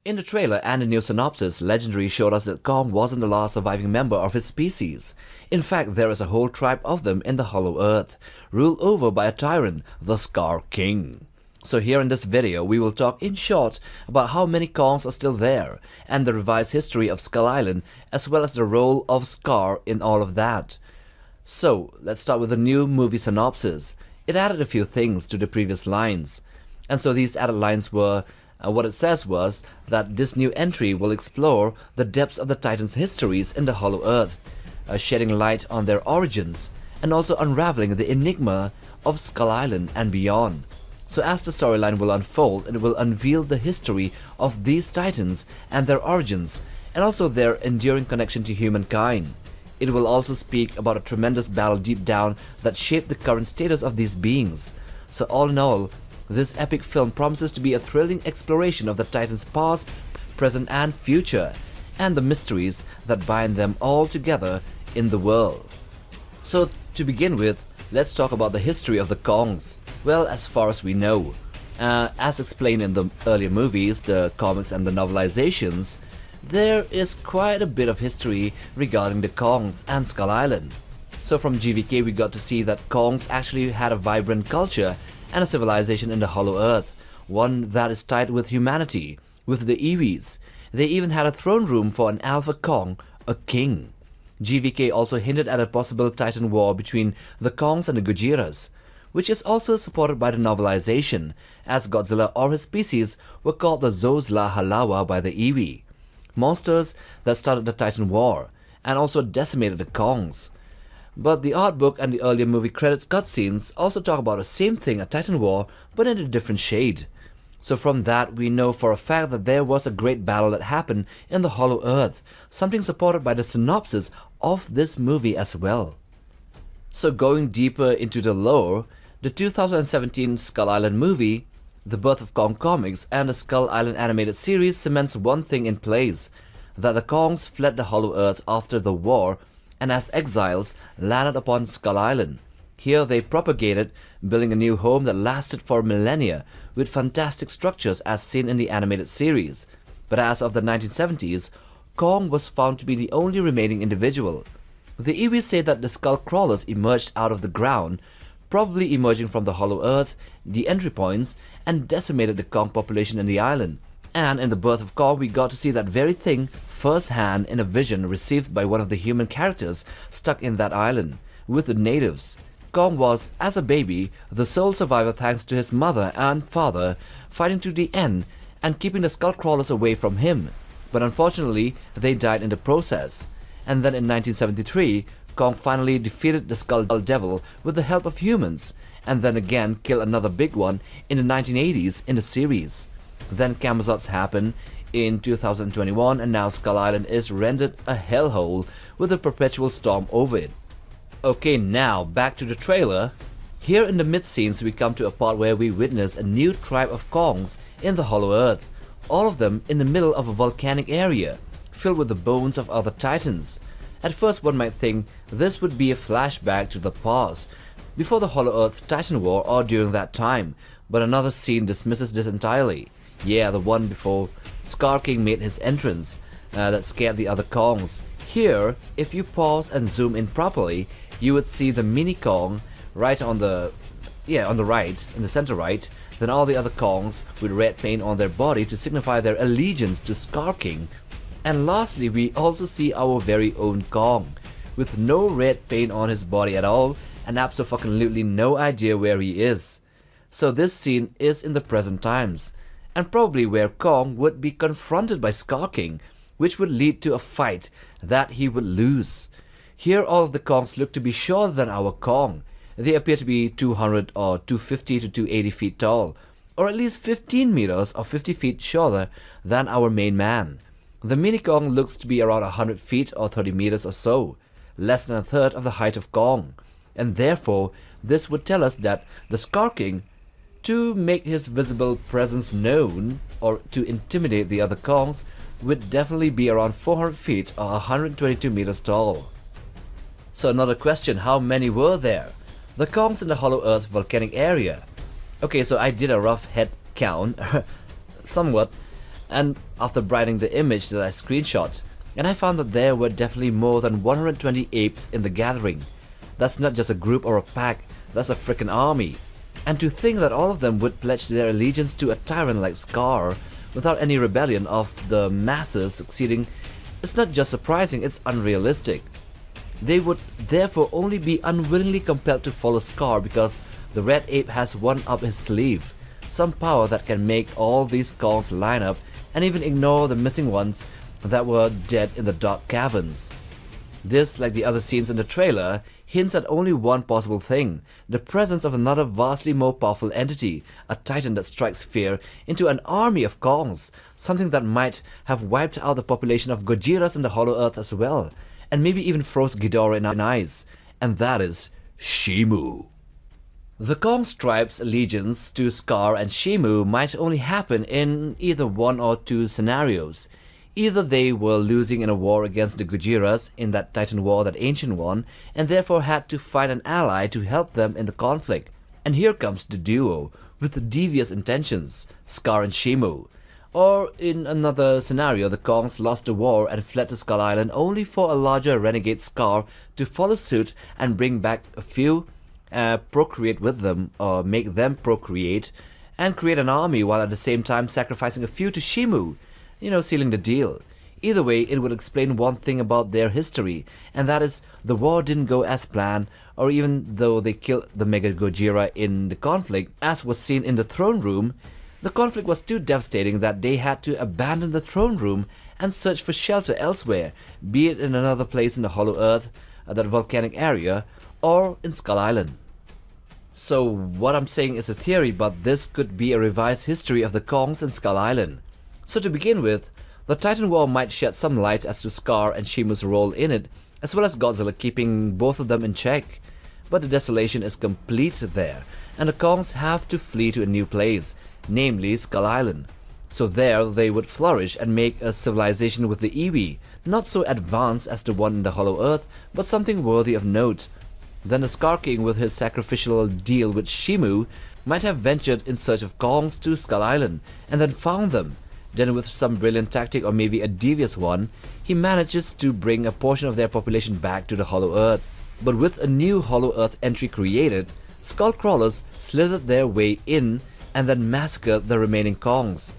In the trailer and the new synopsis, Legendary showed us that Kong wasn't the last surviving member of his species. In fact, there is a whole tribe of them in the Hollow Earth, ruled over by a tyrant, the Skar King. So here in this video, we will talk in short about how many Kongs are still there, and the revised history of Skull Island, as well as the role of Skar in all of that. So, let's start with the new movie synopsis. It added a few things to the previous lines. And so these added lines were, what it says was that this new entry will explore the depths of the Titans' histories in the Hollow Earth, shedding light on their origins, and also unraveling the enigma of Skull Island and beyond. So as the storyline will unfold, it will unveil the history of these Titans and their origins, and also their enduring connection to humankind. It will also speak about a tremendous battle deep down that shaped the current status of these beings. So all in all, this epic film promises to be a thrilling exploration of the Titans' past, present and future, and the mysteries that bind them all together in the world. So to begin with, let's talk about the history of the Kongs. Well, as far as we know, as explained in the earlier movies, the comics and the novelizations, there is quite a bit of history regarding the Kongs and Skull Island. So from GxK we got to see that Kongs actually had a vibrant culture and a civilization in the Hollow Earth, one that is tied with humanity, with the Eewees. They even had a throne room for an Alpha Kong, a king. GxK also hinted at a possible Titan war between the Kongs and the Gojiras, which is also supported by the novelization, as Godzilla or his species were called the Zozla Halawa by the Eewee, monsters that started the Titan War, and also decimated the Kongs. But the art book and the earlier movie credits cutscenes also talk about the same thing, a Titan War, but in a different shade. So from that we know for a fact that there was a great battle that happened in the Hollow Earth, something supported by the synopsis of this movie as well. So going deeper into the lore, the 2017 Skull Island movie, the birth of Kong comics, and the Skull Island animated series cements one thing in place, that the Kongs fled the Hollow Earth after the war and as exiles landed upon Skull Island. Here they propagated, building a new home that lasted for millennia, with fantastic structures as seen in the animated series. But as of the 1970s, Kong was found to be the only remaining individual. The Eewees say that the skull crawlers emerged out of the ground, probably emerging from the Hollow Earth, the entry points, and decimated the Kong population in the island. And in the birth of Kong we got to see that very thing first-hand in a vision received by one of the human characters stuck in that island, with the natives. Kong was, as a baby, the sole survivor thanks to his mother and father fighting to the end and keeping the skull crawlers away from him. But unfortunately, they died in the process. And then in 1973, Kong finally defeated the Skull Devil with the help of humans, and then again killed another big one in the 1980s in the series. Then Camazotz happened in 2021, and now Skull Island is rendered a hellhole with a perpetual storm over it. Okay, now back to the trailer. Here in the mid-scenes we come to a part where we witness a new tribe of Kongs in the Hollow Earth, all of them in the middle of a volcanic area, filled with the bones of other titans. At first one might think this would be a flashback to the past, before the Hollow Earth Titan War or during that time, but another scene dismisses this entirely. Yeah, the one before Skar King made his entrance, that scared the other Kongs. Here, if you pause and zoom in properly, you would see the mini Kong right on the right, in the center right, then all the other Kongs with red paint on their body to signify their allegiance to Skar King. And lastly, we also see our very own Kong, with no red paint on his body at all, and absolutely no idea where he is. So this scene is in the present times, and probably where Kong would be confronted by Skar King, which would lead to a fight that he would lose. Here all of the Kongs look to be shorter than our Kong. They appear to be 200 or 250 to 280 feet tall, or at least 15 meters or 50 feet shorter than our main man. The mini Kong looks to be around 100 feet or 30 meters or so, less than a third of the height of Kong, and therefore this would tell us that the Skar King, to make his visible presence known or to intimidate the other Kongs, would definitely be around 400 feet or 122 meters tall. So another question, how many were there? The Kongs in the Hollow Earth volcanic area. Okay, so I did a rough head count, somewhat, And after brightening the image that I screenshot, and I found that there were definitely more than 120 apes in the gathering. That's not just a group or a pack, that's a frickin' army. And to think that all of them would pledge their allegiance to a tyrant like Skar without any rebellion of the masses succeeding, it's not just surprising, it's unrealistic. They would therefore only be unwillingly compelled to follow Skar because the red ape has one up his sleeve, some power that can make all these Kongs line up and even ignore the missing ones that were dead in the dark caverns. This, like the other scenes in the trailer, hints at only one possible thing: the presence of another vastly more powerful entity, a titan that strikes fear into an army of Kongs, something that might have wiped out the population of Gojiras in the Hollow Earth as well, and maybe even froze Ghidorah in ice, and that is Shimu. The Kong's tribe's allegiance to Skar and Shimu might only happen in either one or two scenarios. Either they were losing in a war against the Gojiras in that Titan war that Ancient won, and therefore had to find an ally to help them in the conflict. And here comes the duo, with devious intentions, Skar and Shimu. Or in another scenario, the Kongs lost the war and fled to Skull Island only for a larger renegade Skar to follow suit and bring back a few, procreate with them, or make them procreate, and create an army while at the same time sacrificing a few to Shimu, sealing the deal. Either way, it would explain one thing about their history, and that is the war didn't go as planned, or even though they killed the Mega Gojira in the conflict, as was seen in the throne room, the conflict was too devastating that they had to abandon the throne room and search for shelter elsewhere, be it in another place in the Hollow Earth, that volcanic area, or in Skull Island. So what I'm saying is a theory, but this could be a revised history of the Kongs and Skull Island. So to begin with, the Titan War might shed some light as to Skar and Shimu's role in it, as well as Godzilla keeping both of them in check. But the desolation is complete there, and the Kongs have to flee to a new place, namely Skull Island. So there they would flourish and make a civilization with the Iwi, not so advanced as the one in the Hollow Earth, but something worthy of note. Then the Skar King, with his sacrificial deal with Shimu, might have ventured in search of Kongs to Skull Island, and then found them. Then with some brilliant tactic, or maybe a devious one, he manages to bring a portion of their population back to the Hollow Earth. But with a new Hollow Earth entry created, Skullcrawlers slithered their way in and then massacred the remaining Kongs.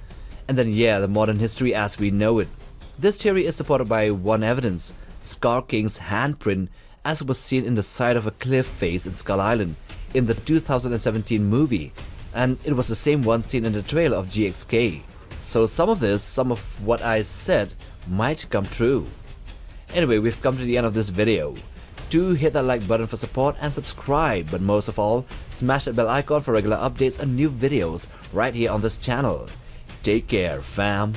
And then the modern history as we know it. This theory is supported by one evidence: Skar King's handprint, as was seen in the side of a cliff face in Skull Island in the 2017 movie, and it was the same one seen in the trailer of GxK. So some of what I said might come true. Anyway, we've come to the end of this video. Do hit that like button for support and subscribe, but most of all, smash that bell icon for regular updates and new videos right here on this channel. Take care, fam.